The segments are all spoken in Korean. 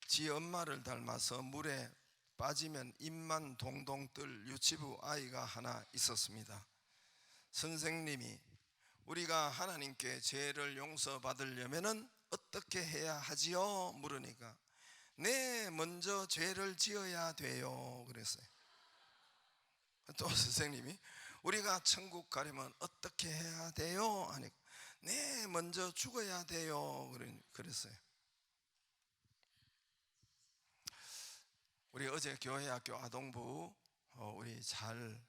지 엄마를 닮아서 물에 빠지면 입만 동동 뜰 유치부 아이가 하나 있었습니다. 선생님이 우리가 하나님께 죄를 용서받으려면 어떻게 해야 하지요? 물으니까 네, 먼저 죄를 지어야 돼요 그랬어요. 또 선생님이 우리가 천국 가려면 어떻게 해야 돼요? 하니까 네, 먼저 죽어야 돼요 그랬어요. 우리 어제 교회학교 아동부 우리 잘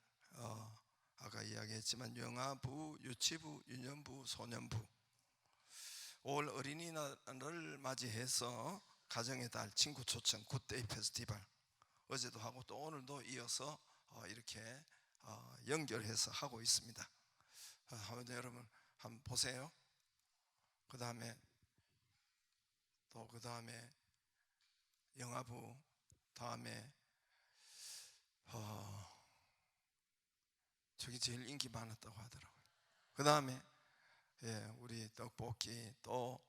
아까 이야기했지만 영아부, 유치부, 유년부, 소년부 5월 어린이날을 맞이해서 가정의 달 친구 초청 굿데이 페스티벌 어제도 하고 또 오늘도 이어서 이렇게 연결해서 하고 있습니다. 여러분 한번 보세요. 그 다음에 영아부 다음에 저기 제일 인기 많았다고 하더라고요. 그 다음에 우리 떡볶이 또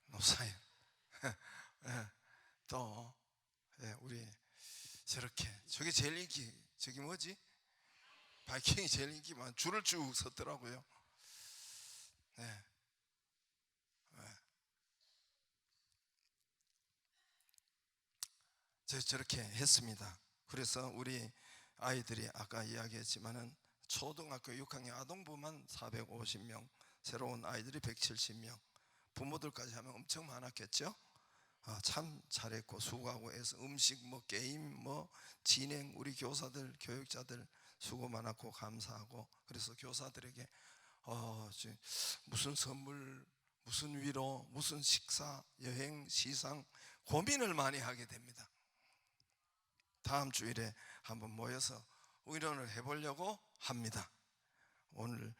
노사연 또 우리 저렇게 저게 제일 인기 저기 뭐지? 바이킹이 제일 인기 많아. 줄을 쭉 섰더라고요. 저렇게 했습니다. 그래서 우리 아이들이 아까 이야기했지만은 초등학교 6학년 아동부만 450명, 새로운 아이들이 170명, 부모들까지 하면 엄청 많았겠죠. 참 잘했고 수고하고 해서 음식 게임 진행 우리 교사들 교육자들 수고 많았고 감사하고 그래서 교사들에게 무슨 선물 무슨 위로 무슨 식사 여행 시상 고민을 많이 하게 됩니다. 다음 주일에 한번 모여서 의논을 해보려고 합니다. 오늘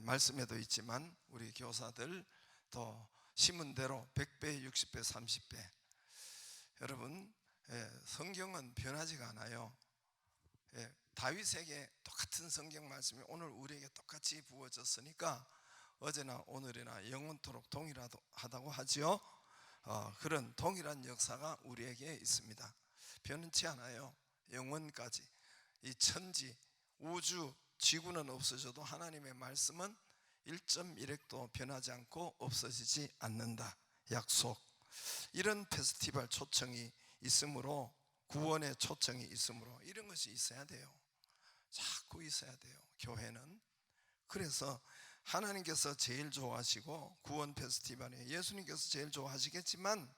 말씀에도 있지만 우리 교사들 또 심은대로 100배, 60배, 30배 여러분 성경은 변하지가 않아요. 다윗에게 똑같은 성경 말씀이 오늘 우리에게 똑같이 부어졌으니까 어제나 오늘이나 영원토록 동일하다고 하죠. 그런 동일한 역사가 우리에게 있습니다. 변치 않아요. 영원까지 이 천지 우주 지구는 없어져도 하나님의 말씀은 1.1핵도 변하지 않고 없어지지 않는다 약속. 이런 페스티벌 초청이 있으므로 구원의 초청이 있으므로 이런 것이 있어야 돼요. 자꾸 있어야 돼요. 교회는 그래서 하나님께서 제일 좋아하시고 구원 페스티벌에 예수님께서 제일 좋아하시겠지만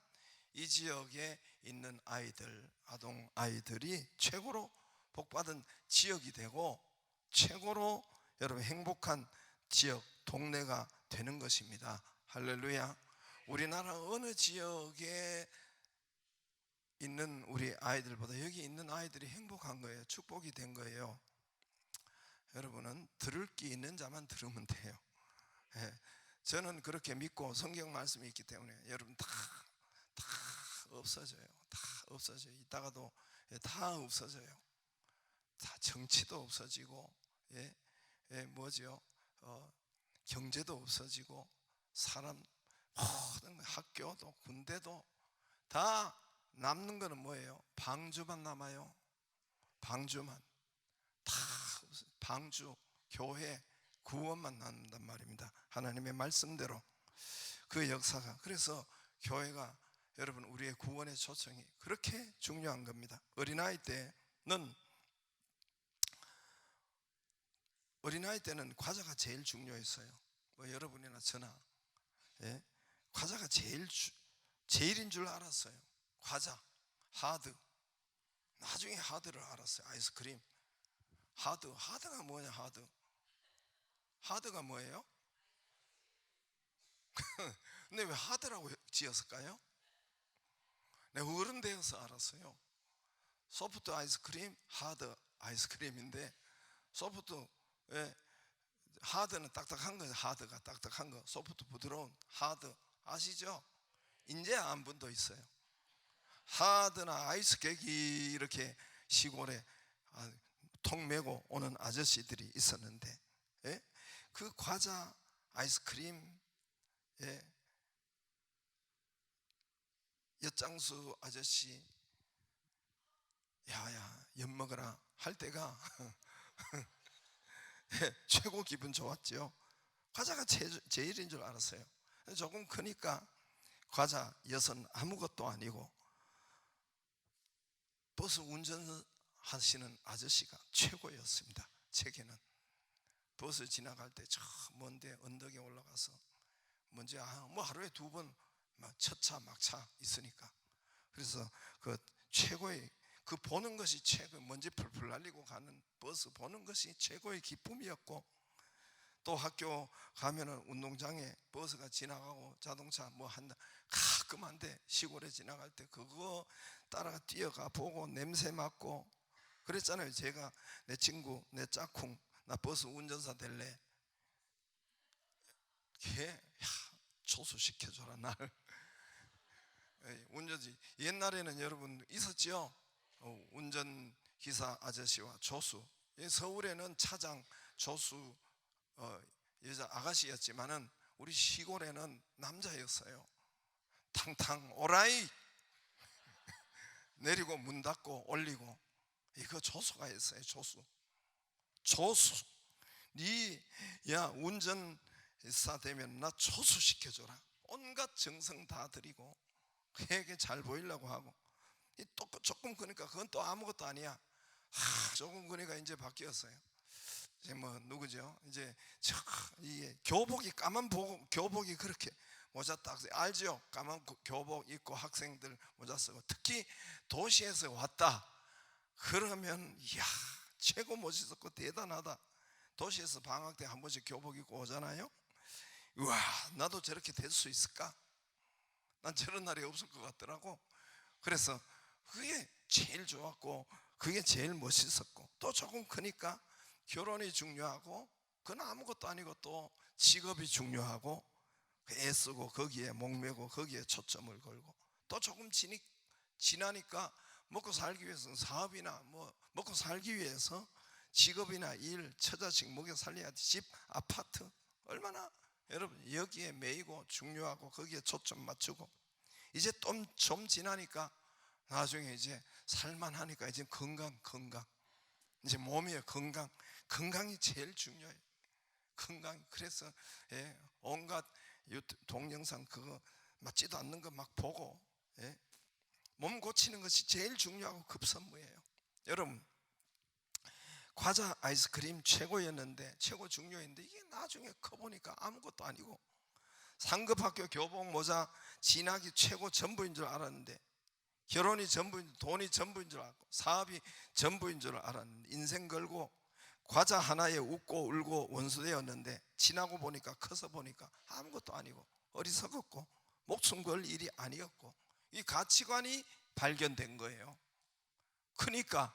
이 지역에 있는 아이들, 아동 아이들이 최고로 복받은 지역이 되고 최고로 여러분 행복한 지역, 동네가 되는 것입니다. 할렐루야. 우리나라 어느 지역에 있는 우리 아이들보다 여기 있는 아이들이 행복한 거예요. 축복이 된 거예요. 여러분은 들을 게 있는 자만 들으면 돼요. 저는 그렇게 믿고 성경 말씀이 있기 때문에 여러분 다 없어져요. 다 없어져요. 이따가도 다 없어져요. 다 정치도 없어지고 뭐죠? 경제도 없어지고 사람 모든 학교도 군대도 다 남는 거는 뭐예요? 방주만 남아요. 방주만 다 방주 교회 구원만 남는단 말입니다. 하나님의 말씀대로 그 역사가 그래서 교회가 여러분 우리의 구원의 초청이 그렇게 중요한 겁니다. 어린아이 때는 과자가 제일 중요했어요. 여러분이나 저나 과자가 제일인 줄 알았어요. 과자, 하드. 나중에 하드를 알았어요. 아이스크림. 하드가 뭐냐? 하드가 뭐예요? 근데 왜 하드라고 지었을까요? 내가 어른 되어서 알았어요. 소프트 아이스크림, 하드 아이스크림인데 소프트 하드는 딱딱한 거예요. 하드가 딱딱한 거. 소프트 부드러운 하드 아시죠? 이제 안 분도 있어요. 하드나 아이스 케이크 이렇게 시골에 통 메고 오는 아저씨들이 있었는데, 예? 그 과자, 아이스크림, 예? 엿장수 아저씨, 야야 엿 먹어라 할 때가 최고 기분 좋았죠. 과자가 제일인 줄 알았어요. 조금 크니까 과자 엿은 아무것도 아니고 버스 운전하시는 아저씨가 최고였습니다. 제게는 버스 지나갈 때 저 먼데 언덕에 올라가서 먼저 뭐 하루에 2번 첫차 막차 있으니까, 그래서 그 최고의 그 보는 것이 최고, 먼지 풀풀 날리고 가는 버스 보는 것이 최고의 기쁨이었고, 또 학교 가면은 운동장에 버스가 지나가고 자동차 뭐 한다 가끔 한데 시골에 지나갈 때 그거 따라가 뛰어가 보고 냄새 맡고 그랬잖아요. 제가 내 친구 내 짝꿍 나 버스 운전사 될래, 걔 조수시켜줘라 나를. 운전지 옛날에는 여러분 있었죠. 운전기사 아저씨와 조수. 서울에는 차장 조수 여자 아가씨였지만은 우리 시골에는 남자였어요. 탕탕 오라이 내리고 문 닫고 올리고, 이거 조수가 했어요. 조수 야 운전사 되면 나 조수 시켜줘라. 온갖 정성 다 드리고 그에게 잘 보이려고 하고, 또 조금 그러니까 그건 또 아무것도 아니야. 조금 그러니까 이제 바뀌었어요. 이제 뭐 누구죠? 이제 이게 교복이 까만 교복이 그렇게 모자 딱 알죠? 까만 교복 입고 학생들 모자 쓰고, 특히 도시에서 왔다 그러면 이야 최고 멋있었고 대단하다. 도시에서 방학 때 한 번씩 교복 입고 오잖아요. 우와 나도 저렇게 될 수 있을까? 난 저런 날이 없을 것 같더라고. 그래서 그게 제일 좋았고 그게 제일 멋있었고, 또 조금 크니까 결혼이 중요하고 그건 아무것도 아니고 또 직업이 중요하고 애쓰고 거기에 목매고 거기에 초점을 걸고, 또 조금 지나니까 먹고 살기 위해서는 사업이나 뭐 먹고 살기 위해서 직업이나 일, 처자식 먹여 살려야 돼. 집, 아파트 얼마나 여러분 여기에 매이고 중요하고 거기에 초점 맞추고, 이제 좀 지나니까 나중에 이제 살만하니까 이제 건강 이제 몸의 건강이 제일 중요해요. 건강. 그래서 온갖 동영상 그거 맞지도 않는 거 막 보고 몸 고치는 것이 제일 중요하고 급선무예요. 여러분 과자 아이스크림 최고였는데 최고 중요했는데 이게 나중에 커보니까 아무것도 아니고, 상급학교 교복 모자 진학이 최고 전부인 줄 알았는데, 결혼이 전부인, 돈이 전부인 줄 알고 사업이 전부인 줄 알았는데, 인생 걸고 과자 하나에 웃고 울고 원수되었는데 지나고 보니까 커서 보니까 아무것도 아니고 어리석었고 목숨 걸 일이 아니었고, 이 가치관이 발견된 거예요. 그러니까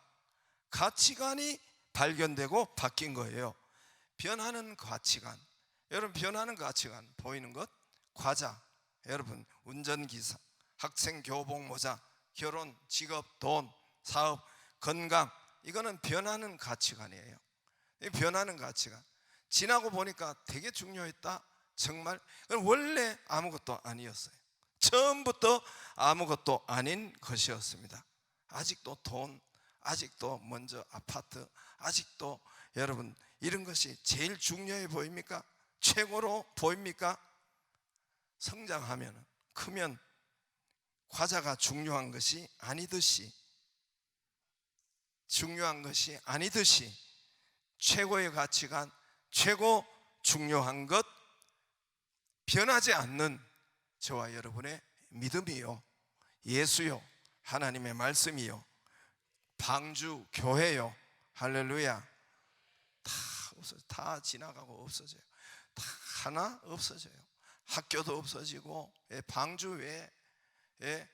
가치관이 발견되고 바뀐 거예요. 변하는 가치관. 여러분 변하는 가치관 보이는 것? 과자, 여러분 운전기사, 학생 교복 모자, 결혼, 직업, 돈, 사업, 건강, 이거는 변하는 가치관이에요. 이 변하는 가치관. 지나고 보니까 되게 중요했다. 정말 원래 아무것도 아니었어요. 처음부터 아무것도 아닌 것이었습니다. 아직도 돈, 아직도 먼저 아파트, 아직도 여러분 이런 것이 제일 중요해 보입니까? 최고로 보입니까? 성장하면 크면 과자가 중요한 것이 아니듯이 최고의 가치관, 최고 중요한 것, 변하지 않는 저와 여러분의 믿음이요, 예수요, 하나님의 말씀이요, 방주 교회요, 할렐루야, 다 지나가고 없어져요. 다 하나 없어져요. 학교도 없어지고 방주 외에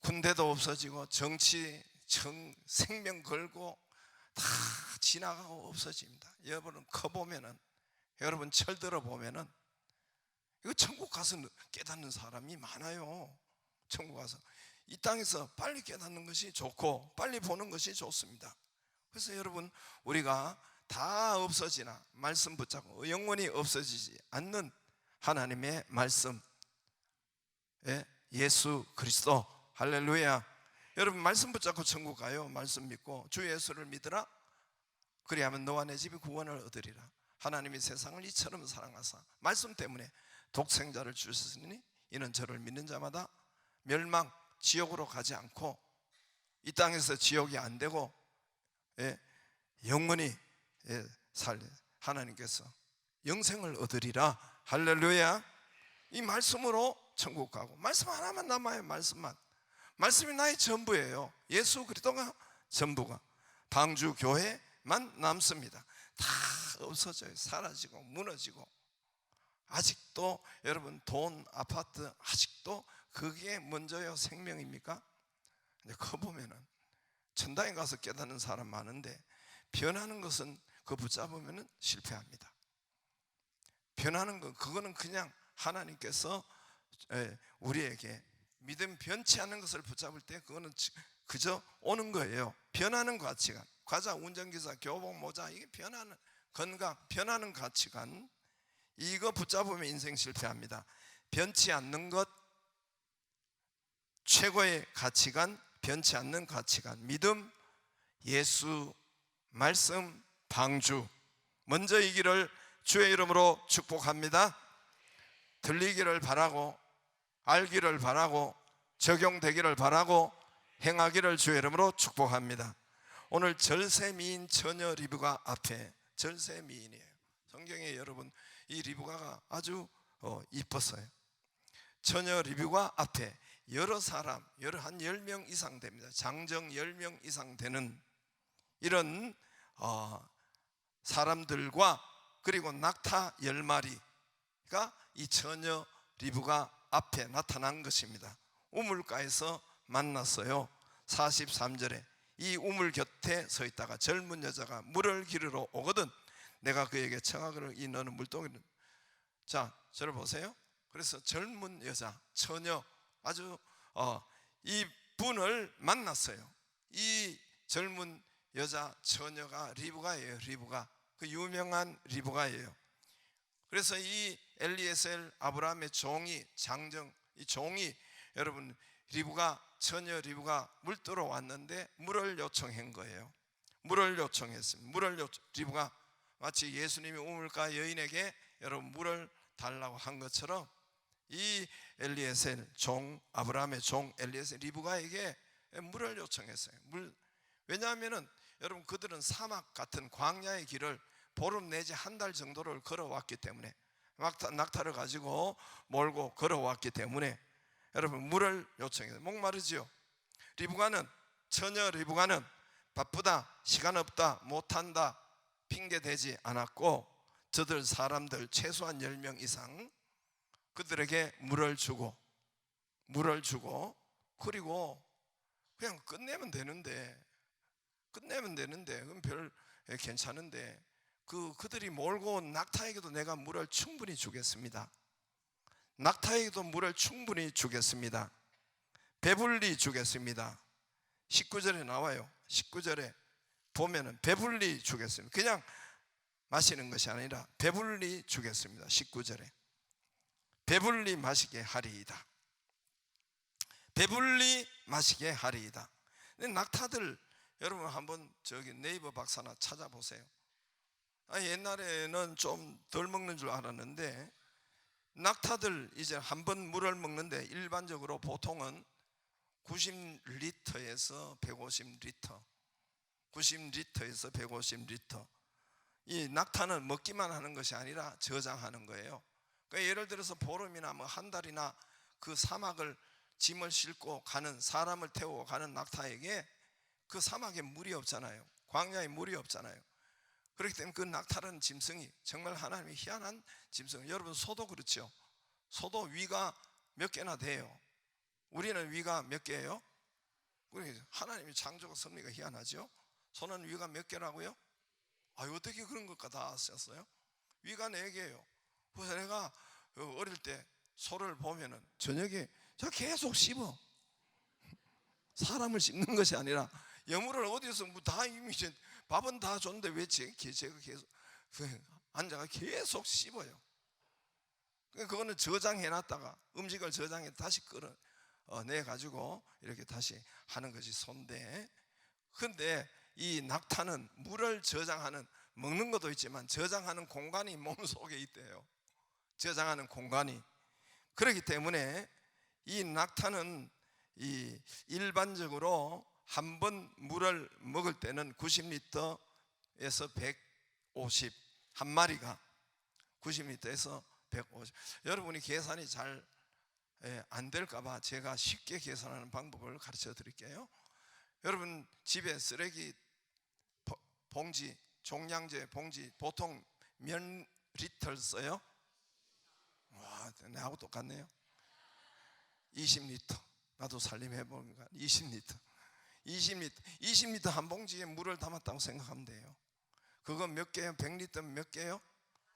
군대도 없어지고 정치 생명 걸고 다 지나가고 없어집니다. 여러분 커보면은, 여러분 철들어 보면은 이거 천국 가서 깨닫는 사람이 많아요. 천국 가서 이 땅에서 빨리 깨닫는 것이 좋고 빨리 보는 것이 좋습니다. 그래서 여러분, 우리가 다 없어지나 말씀 붙잡고 영원히 없어지지 않는 하나님의 말씀, 예수 그리스도. 할렐루야. 여러분, 말씀 붙잡고 천국 가요. 말씀 믿고 주 예수를 믿으라. 그리하면 너와 내 집이 구원을 얻으리라. 하나님이 세상을 이처럼 사랑하사 말씀 때문에 독생자를 주셨으니 이는 저를 믿는 자마다 멸망, 지옥으로 가지 않고 이 땅에서 지옥이 안 되고 영원히 하나님께서 영생을 얻으리라. 할렐루야. 이 말씀으로 천국 가고, 말씀 하나만 남아요. 말씀이 나의 전부예요. 예수 그리스도가 전부가. 방주 교회만 남습니다. 다 없어져요. 사라지고 무너지고. 아직도 여러분, 돈, 아파트, 아직도 그게 먼저요 생명입니까? 근데 그거 보면은 천당에 가서 깨닫는 사람 많은데, 변하는 것은 그거 붙잡으면 실패합니다. 변하는 것, 그거는 그냥 하나님께서 우리에게 믿음 변치 않는 것을 붙잡을 때 그거는 그저 오는 거예요. 변하는 가치관, 과자, 운전기사, 교복, 모자, 이게 변하는 건강, 변하는 가치관, 이거 붙잡으면 인생 실패합니다. 변치 않는 것, 최고의 가치관, 변치 않는 가치관, 믿음, 예수, 말씀, 방주, 먼저 이기를 주의 이름으로 축복합니다. 들리기를 바라고, 알기를 바라고, 적용되기를 바라고, 행하기를 주의 이름으로 축복합니다. 오늘 절세미인 처녀 리브가 앞에, 절세미인이에요. 성경에 여러분, 이 리브가가 아주 이뻤어요. 처녀 리브가 앞에 여러 사람, 한 10명 이상 됩니다. 장정 10명 이상 되는 이런 사람들과, 그리고 낙타 10마리가 이 처녀 리브가 앞에 나타난 것입니다. 우물가에서 만났어요. 43절에 이 우물 곁에 서 있다가 젊은 여자가 물을 기르러 오거든 내가 그에게 청하기를 이 너는 물동이를. 자, 저를 보세요. 그래서 젊은 여자, 처녀, 아주 이 분을 만났어요. 이 젊은 여자 처녀가 리브가예요. 리브가, 그 유명한 리브가예요. 그래서 이 엘리에셀 아브라함의 종이, 장정, 이 종이, 여러분, 리브가, 처녀 리브가 물 뜨러 왔는데 물을 요청한 거예요. 물을 요청했습니다. 리브가 마치 예수님이 우물가 여인에게 여러분 물을 달라고 한 것처럼 이 엘리에셀 종, 아브라함의 종 엘리에셀 리브가에게 물을 요청했어요. 왜냐하면은 여러분, 그들은 사막 같은 광야의 길을 보름 내지 한 달 정도를 걸어왔기 때문에, 낙타를 가지고 몰고 걸어왔기 때문에 여러분 물을 요청해요. 목마르지요. 리브가는, 처녀 리브가는 바쁘다, 시간 없다, 못한다 핑계대지 않았고, 저들 사람들 최소한 10명 이상 그들에게 물을 주고 그리고 그냥 끝내면 되는데 그럼 별 괜찮은데, 그들이 몰고 온 낙타에게도 내가 물을 충분히 주겠습니다. 낙타에게도 물을 충분히 주겠습니다. 배불리 주겠습니다. 19절에 나와요. 19절에 보면은 배불리 주겠습니다. 그냥 마시는 것이 아니라 배불리 주겠습니다. 19절에 배불리 마시게 하리이다. 배불리 마시게 하리이다. 근데 낙타들, 여러분 한번 저기 네이버 박사나 찾아보세요. 옛날에는 좀 덜 먹는 줄 알았는데, 낙타들 이제 한 번 물을 먹는데 일반적으로 보통은 90리터에서 150리터, 90리터에서 150리터. 이 낙타는 먹기만 하는 것이 아니라 저장하는 거예요. 그러니까 예를 들어서 보름이나 뭐 한 달이나 그 사막을 짐을 싣고 가는, 사람을 태우고 가는 낙타에게 그 사막에 물이 없잖아요. 광야에 물이 없잖아요. 그렇기 때문에 그 낙타라는 짐승이 정말 하나님의 희한한 짐승. 여러분, 소도 그렇죠. 소도 위가 몇 개나 돼요. 우리는 위가 몇 개예요? 하나님의 창조가 섭리가 희한하죠. 소는 위가 몇 개라고요? 어떻게 그런 것까 다 아셨어요? 위가 4개예요. 그래서 내가 어릴 때 소를 보면은 저녁에 저 계속 씹어. 사람을 씹는 것이 아니라 여물을 어디서 다 이미 이제 밥은 다 줬는데 왜 제가 계속 앉아가 계속 씹어요. 그거는 저장해놨다가 음식을 저장해 다시 끌어내가지고 이렇게 다시 하는 것이 소인데, 근데 이 낙타는 물을 저장하는, 먹는 것도 있지만 저장하는 공간이 몸속에 있대요. 저장하는 공간이. 그렇기 때문에 이 낙타는 일반적으로 한 번 물을 먹을 때는 90리터에서 150, 한 마리가 90리터에서 150. 여러분이 계산이 잘 안 될까봐 제가 쉽게 계산하는 방법을 가르쳐 드릴게요. 여러분 집에 쓰레기 봉지, 종량제 봉지 보통 몇 리터를 써요? 와, 내하고 똑같네요. 20리터. 나도 살림해보니까 20리터 한 봉지에 물을 담았다고 생각하면 돼요. 그거 몇 개요? 100리터 몇 개요?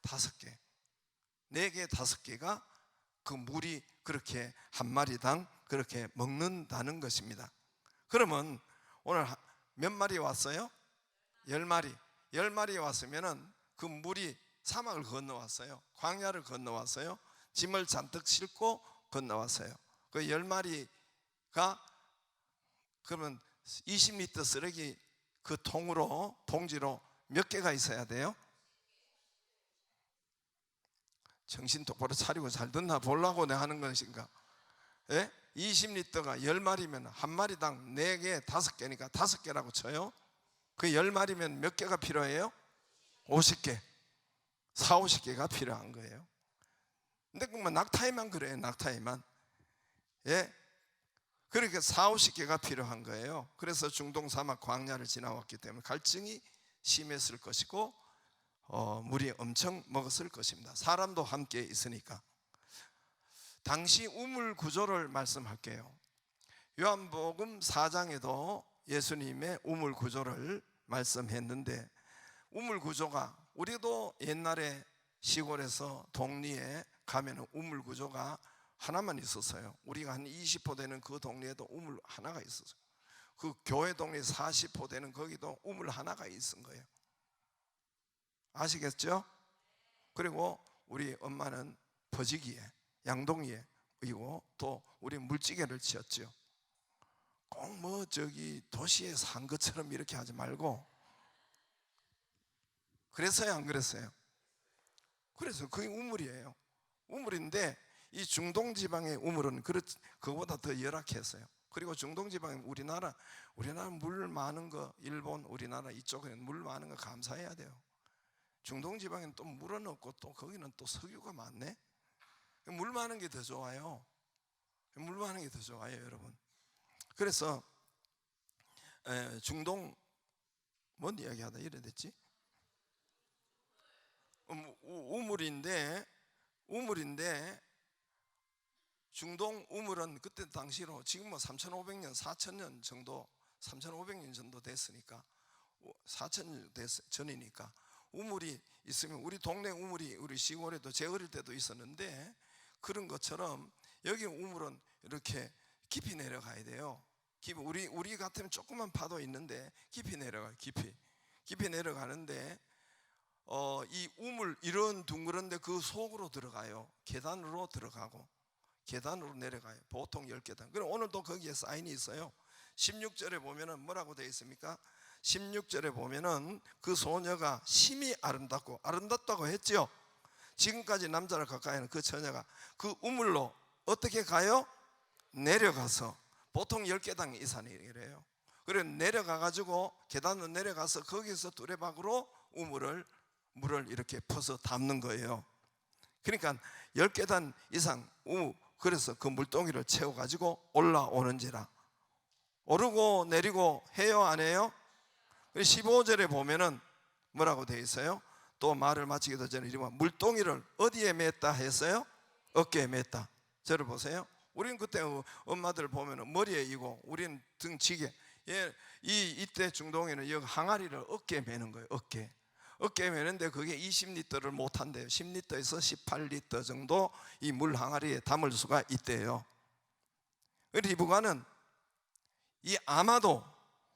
5개. 4개, 5개가 그 물이 그렇게 한 마리당 그렇게 먹는다는 것입니다. 그러면 오늘 몇 마리 왔어요? 10마리. 10마리 왔으면은 그 물이 사막을 건너왔어요. 광야를 건너왔어요. 짐을 잔뜩 싣고 건너왔어요. 그 10마리가 그러면 20리터 쓰레기 그 통으로, 봉지로 몇 개가 있어야 돼요? 정신 똑바로 차리고 잘 듣나 보려고 내가 하는 것인가? 예? 20리터가 10마리면 한 마리당 4개, 5개니까 5개라고 쳐요. 그 10마리면 몇 개가 필요해요? 50개. 4, 50개가 필요한 거예요. 근데 그만 낙타에만 그래요. 낙타에만. 예? 그렇게 4, 50개가 필요한 거예요. 그래서 중동 사막 광야를 지나왔기 때문에 갈증이 심했을 것이고 물이 엄청 먹었을 것입니다. 사람도 함께 있으니까. 당시 우물 구조를 말씀할게요. 요한복음 4장에도 예수님의 우물 구조를 말씀했는데, 우물 구조가, 우리도 옛날에 시골에서 동리에 가면 우물 구조가 하나만 있었어요. 우리가 한 20호 되는 그 동네에도 우물 하나가 있었어요. 그 교회 동네 40호 되는 거기도 우물 하나가 있은 거예요. 아시겠죠? 그리고 우리 엄마는 퍼지기에, 양동이에, 그리고 또 우리 물찌개를 지었죠. 꼭 뭐 저기 도시에 산 것처럼 이렇게 하지 말고. 그랬어요, 안 그랬어요? 그래서 그게 우물이에요. 우물인데 이 중동 지방의 우물은 그거보다 더 열악했어요. 그리고 중동 지방은 우리나라 물 많은 거, 일본, 우리나라 이쪽에는 물 많은 거 감사해야 돼요. 중동 지방에는 또 물은 없고 또 거기는 또 석유가 많네. 물 많은 게 더 좋아요. 물 많은 게 더 좋아요, 여러분. 그래서 중동 뭔 이야기하다 이래 됐지? 우물인데 중동 우물은 그때 당시로 지금 뭐 3,500년, 4,000년 정도, 3,500년 정도 됐으니까, 4,000년 전이니까 우물이 있으면, 우리 동네 우물이 우리 시골에도 제 어릴 때도 있었는데, 그런 것처럼 여기 우물은 이렇게 깊이 내려가야 돼요. 우리 같으면 조그만 파도 있는데 깊이 내려가요. 깊이 내려가는데 이 우물 이런 둥그런데 그 속으로 들어가요. 계단으로 들어가고 계단으로 내려가요. 보통 10계단. 그럼 오늘도 거기에 사인이 있어요. 16절에 보면은 뭐라고 되어 있습니까? 16절에 보면은 그 소녀가 심히 아름답다고 했죠. 지금까지 남자를 가까이 하는 그 처녀가 그 우물로 어떻게 가요? 내려가서, 보통 10계단 이상이래요. 그래 내려가가지고 계단으로 내려가서 거기서 두레박으로 물을 이렇게 퍼서 담는 거예요. 그러니까 10계단 이상 그래서 그 물동이를 채워가지고 올라오는지라. 오르고 내리고 해요, 안 해요? 15절에 보면은 뭐라고 되어 있어요? 또 말을 마치기도 전에 이러면 물동이를 어디에 맸다 했어요? 어깨에 맸다. 저를 보세요. 우리는 그때 엄마들 보면은 머리에 이고 우리는 등치게. 이때 중동에는 여기 항아리를 어깨에 매는 거예요. 어깨에 매는데 그게 20리터를 못 한대요. 10리터에서 18리터 정도 이 물 항아리에 담을 수가 있대요. 리브가는 이 아마도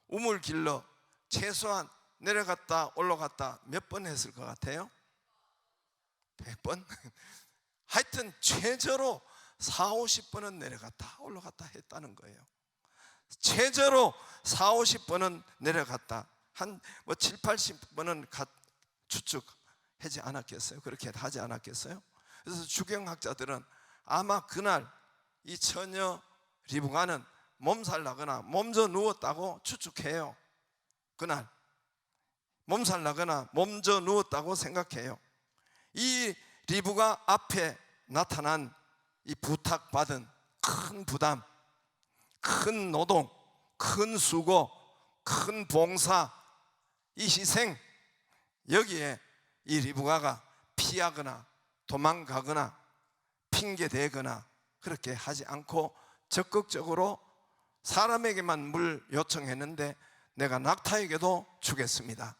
우물 길러 최소한 내려갔다 올라갔다 몇 번 했을 것 같아요? 100번? 하여튼 최저로 4, 50번은 내려갔다 올라갔다 했다는 거예요. 최저로 4, 50번은 내려갔다, 한 7, 80번은 추측하지 않았겠어요? 그렇게 하지 않았겠어요? 그래서 주경학자들은 아마 그날 이 처녀 리브가는 몸살 나거나 몸져 누웠다고 추측해요. 그날 몸살 나거나 몸져 누웠다고 생각해요. 이 리브가 앞에 나타난 이 부탁받은 큰 부담, 큰 노동, 큰 수고, 큰 봉사, 이 희생, 여기에 이 리브가가 피하거나 도망가거나 핑계대거나 그렇게 하지 않고 적극적으로 사람에게만 물 요청했는데 내가 낙타에게도 주겠습니다,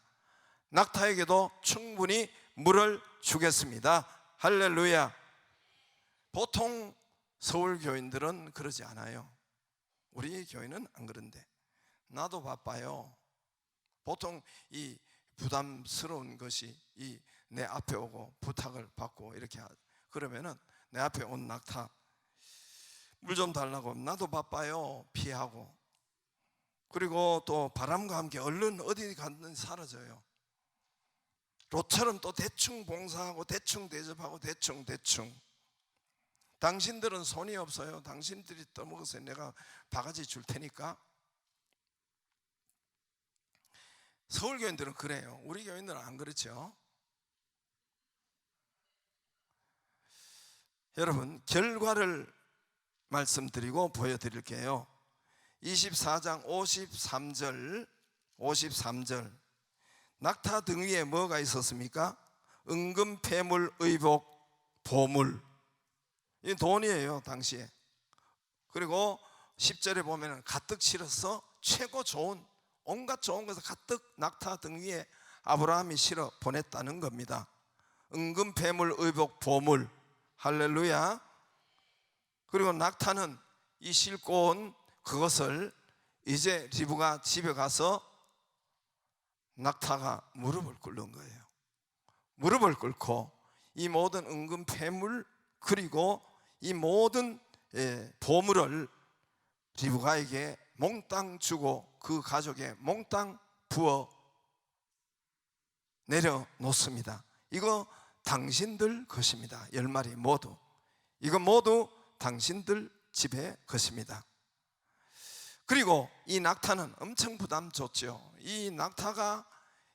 낙타에게도 충분히 물을 주겠습니다. 할렐루야. 보통 서울 교인들은 그러지 않아요. 우리 교회는 안 그런데, 나도 바빠요. 보통 이 부담스러운 것이 이 내 앞에 오고 부탁을 받고 이렇게 그러면은 내 앞에 온 낙타 물 좀 달라고, 나도 바빠요 피하고, 그리고 또 바람과 함께 얼른 어디 갔는지 사라져요. 로처럼 또 대충 봉사하고 대충 대접하고 대충 당신들은 손이 없어요. 당신들이 떠먹으세요. 내가 바가지 줄 테니까. 서울 교인들은 그래요. 우리 교인들은 안 그렇죠. 여러분, 결과를 말씀드리고 보여드릴게요. 24장 53절 낙타 등 위에 뭐가 있었습니까? 은금, 폐물, 의복, 보물. 이 돈이에요 당시에. 그리고 10절에 보면 가득 실어서 최고 좋은 온갖 좋은 것을 가득 낙타 등 위에 아브라함이 실어 보냈다는 겁니다. 은금, 폐물, 의복, 보물. 할렐루야. 그리고 낙타는 이 싣고 온 그것을 이제 리브가 집에 가서 낙타가 무릎을 꿇는 거예요. 무릎을 꿇고 이 모든 은금, 폐물 그리고 이 모든 보물을 리브가에게 몽땅 주고 그 가족에 몽땅 부어 내려놓습니다. 이거 당신들 것입니다. 10마리 모두. 이거 모두 당신들 집의 것입니다. 그리고 이 낙타는 엄청 부담 줬죠. 이 낙타가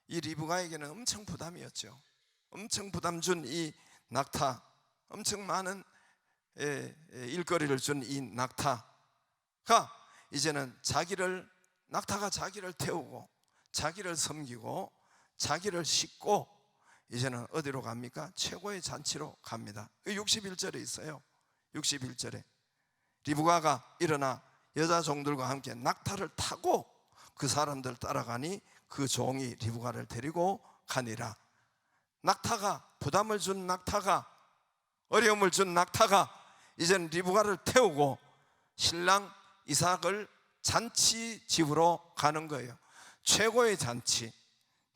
이 리브가에게는 엄청 부담이었죠. 엄청 부담 준 이 낙타, 엄청 많은 일거리를 준 이 낙타가 이제는 낙타가 자기를 태우고 자기를 섬기고 자기를 싣고 이제는 어디로 갑니까? 최고의 잔치로 갑니다. 61절에 있어요. 61절에 리브가가 일어나 여자 종들과 함께 낙타를 타고 그 사람들 따라가니 그 종이 리브가를 데리고 가니라. 낙타가, 부담을 준 낙타가, 어려움을 준 낙타가 이제는 리브가를 태우고 신랑 이삭을 잔치 집으로 가는 거예요. 최고의 잔치,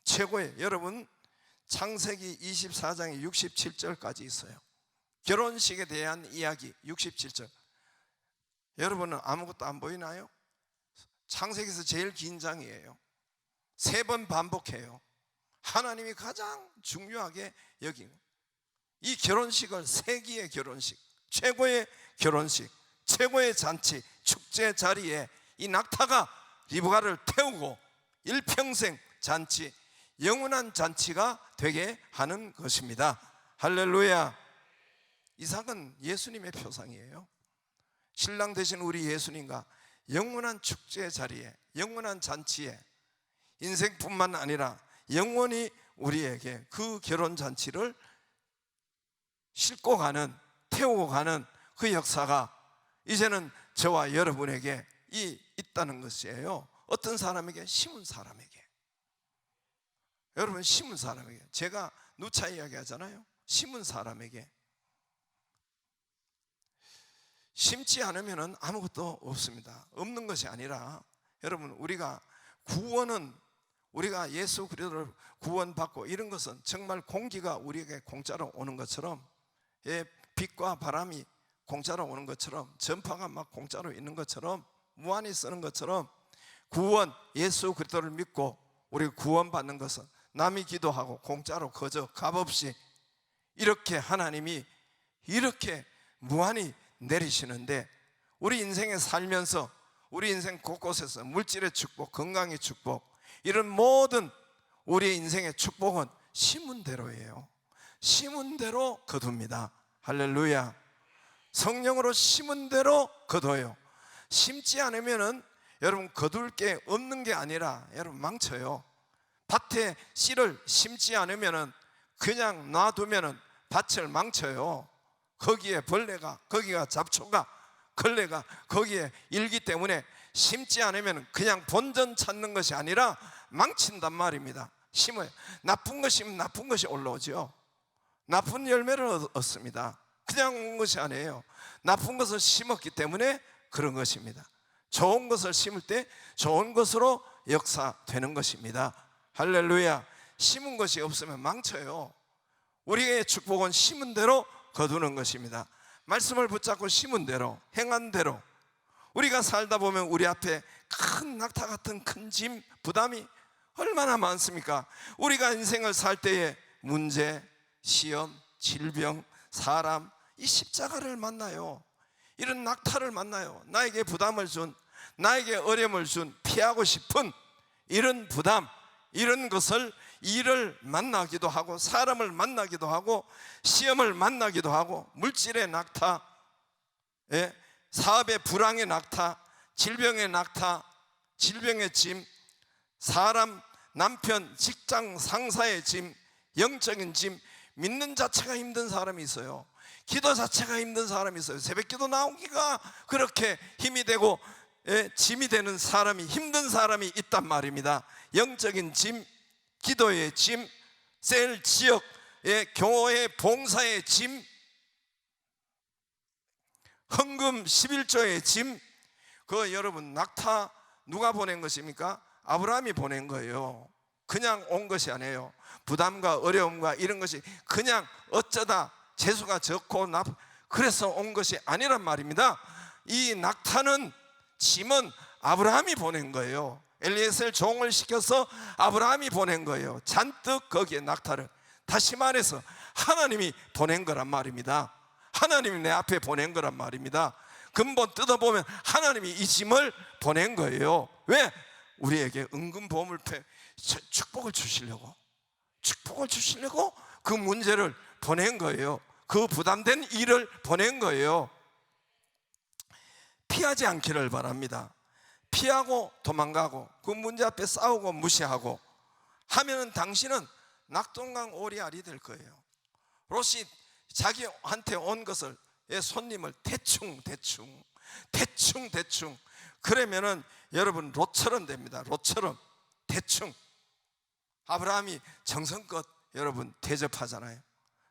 최고의. 여러분, 창세기 24장에 67절까지 있어요. 결혼식에 대한 이야기 67절. 여러분은 아무것도 안 보이나요? 창세기에서 제일 긴 장이에요. 3번 반복해요. 하나님이 가장 중요하게 여긴 이 결혼식을, 세기의 결혼식, 최고의 결혼식, 최고의 잔치, 축제 자리에 이 낙타가 리브가를 태우고 일평생 잔치, 영원한 잔치가 되게 하는 것입니다. 할렐루야. 이삭은 예수님의 표상이에요. 신랑 되신 우리 예수님과 영원한 축제 자리에, 영원한 잔치에, 인생뿐만 아니라 영원히 우리에게 그 결혼 잔치를 싣고 가는, 태우고 가는 그 역사가 이제는 저와 여러분에게 있다는 것이에요. 어떤 사람에게? 심은 사람에게. 여러분, 심은 사람에게. 제가 누차 이야기 하잖아요. 심은 사람에게. 심지 않으면 아무것도 없습니다. 없는 것이 아니라, 여러분, 우리가 구원은 우리가 예수 그리스도를 구원받고 이런 것은 정말 공기가 우리에게 공짜로 오는 것처럼, 빛과 바람이 공짜로 오는 것처럼, 전파가 막 공짜로 있는 것처럼, 무한히 쓰는 것처럼, 구원, 예수 그리스도를 믿고 우리가 구원받는 것은 남이 기도하고 공짜로 거저 값없이 이렇게 하나님이 이렇게 무한히 내리시는데, 우리 인생에 살면서 우리 인생 곳곳에서 물질의 축복, 건강의 축복, 이런 모든 우리의 인생의 축복은 심은 대로예요. 심은 대로 거둡니다. 할렐루야. 성령으로 심은 대로 거둬요. 심지 않으면은 여러분 거둘 게 없는 게 아니라 여러분 망쳐요. 밭에 씨를 심지 않으면은 그냥 놔두면은 밭을 망쳐요. 거기에 벌레가, 거기가 잡초가, 걸레가 거기에 일기 때문에 심지 않으면 그냥 본전 찾는 것이 아니라 망친단 말입니다. 심어요. 나쁜 것이면 나쁜 것이 올라오죠. 나쁜 열매를 얻습니다. 그냥 온 것이 아니에요. 나쁜 것을 심었기 때문에 그런 것입니다. 좋은 것을 심을 때 좋은 것으로 역사되는 것입니다. 할렐루야. 심은 것이 없으면 망쳐요. 우리의 축복은 심은 대로 거두는 것입니다. 말씀을 붙잡고 심은 대로, 행한 대로. 우리가 살다 보면 우리 앞에 큰 낙타 같은 큰 짐, 부담이 얼마나 많습니까? 우리가 인생을 살 때에 문제, 시험, 질병, 사람, 이 십자가를 만나요. 이런 낙타를 만나요. 나에게 부담을 준, 나에게 어려움을 준, 피하고 싶은 이런 부담, 이런 것을, 일을 만나기도 하고, 사람을 만나기도 하고, 시험을 만나기도 하고, 물질의 낙타, 사업의 불황의 낙타, 질병의 낙타, 질병의 짐, 사람, 남편, 직장, 상사의 짐, 영적인 짐, 믿는 자체가 힘든 사람이 있어요. 기도 자체가 힘든 사람이 있어요. 새벽기도 나오기가 그렇게 힘이 되고 짐이 되는 사람이, 힘든 사람이 있단 말입니다. 영적인 짐, 기도의 짐, 셀 지역의 교회 봉사의 짐, 헌금 11조의 짐. 그 여러분 낙타 누가 보낸 것입니까? 아브라함이 보낸 거예요. 그냥 온 것이 아니에요. 부담과 어려움과 이런 것이 그냥 어쩌다 재수가 적고 그래서 온 것이 아니란 말입니다. 이 낙타는, 짐은 아브라함이 보낸 거예요. 엘리에셀 종을 시켜서 아브라함이 보낸 거예요. 잔뜩 거기에 낙타를. 다시 말해서 하나님이 보낸 거란 말입니다. 하나님이 내 앞에 보낸 거란 말입니다. 근본 뜯어보면 하나님이 이 짐을 보낸 거예요. 왜? 우리에게 은근 보물 축복을 주시려고, 축복을 주시려고 그 문제를 보낸 거예요. 그 부담된 일을 보낸 거예요. 피하지 않기를 바랍니다. 피하고 도망가고 그 문제 앞에 싸우고 무시하고 하면은 당신은 낙동강 오리알이 될 거예요. 롯이 자기한테 온 것을, 손님을 대충 그러면은 여러분 롯처럼 됩니다. 롯처럼 대충. 아브라함이 정성껏 여러분 대접하잖아요.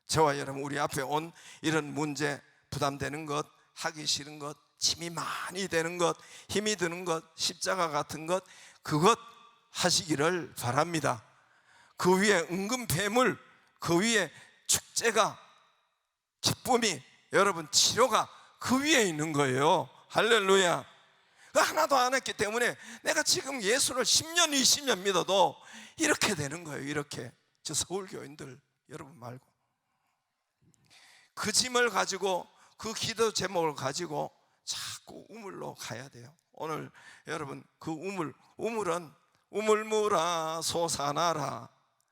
저와 여러분 우리 앞에 온 이런 문제, 부담되는 것, 하기 싫은 것, 짐이 많이 되는 것, 힘이 드는 것, 십자가 같은 것, 그것 하시기를 바랍니다. 그 위에 은근 뱀을, 그 위에 축제가, 기쁨이, 여러분 치료가 그 위에 있는 거예요. 할렐루야. 하나도 안 했기 때문에 내가 지금 예수를 10년 20년 믿어도 이렇게 되는 거예요. 이렇게. 저 서울교인들 여러분 말고 그 짐을 가지고, 그 기도 제목을 가지고 자꾸 우물로 가야 돼요. 오늘 여러분 그 우물은 우물물아 솟아나라,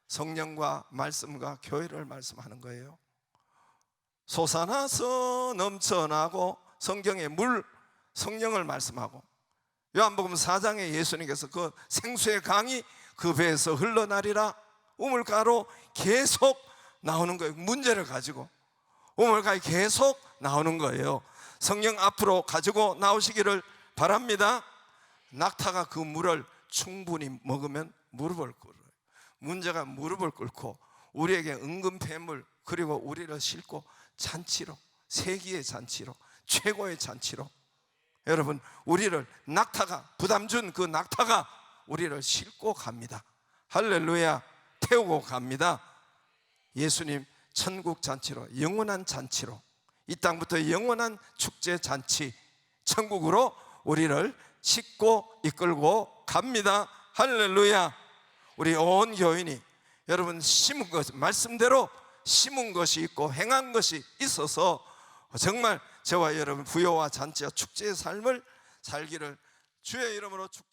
성령과 말씀과 교회를 말씀하는 거예요. 솟아나서 넘쳐나고, 성경의 물, 성령을 말씀하고, 요한복음 4장에 예수님께서 그 생수의 강이 그 배에서 흘러나리라, 우물가로 계속 나오는 거예요. 문제를 가지고 우물가에 계속 나오는 거예요. 성령 앞으로 가지고 나오시기를 바랍니다. 낙타가 그 물을 충분히 먹으면 무릎을 꿇어요. 문제가 무릎을 꿇고 우리에게 은근 폐물, 그리고 우리를 싣고 잔치로, 세기의 잔치로, 최고의 잔치로, 여러분 우리를, 낙타가, 부담 준 그 낙타가 우리를 싣고 갑니다. 할렐루야, 태우고 갑니다. 예수님 천국 잔치로, 영원한 잔치로, 이 땅부터 영원한 축제 잔치, 천국으로 우리를 싣고 이끌고 갑니다. 할렐루야. 우리 온 교인이 여러분 심은 것, 말씀대로 심은 것이 있고 행한 것이 있어서 정말 저와 여러분 부요와 잔치와 축제의 삶을 살기를 주의 이름으로 축제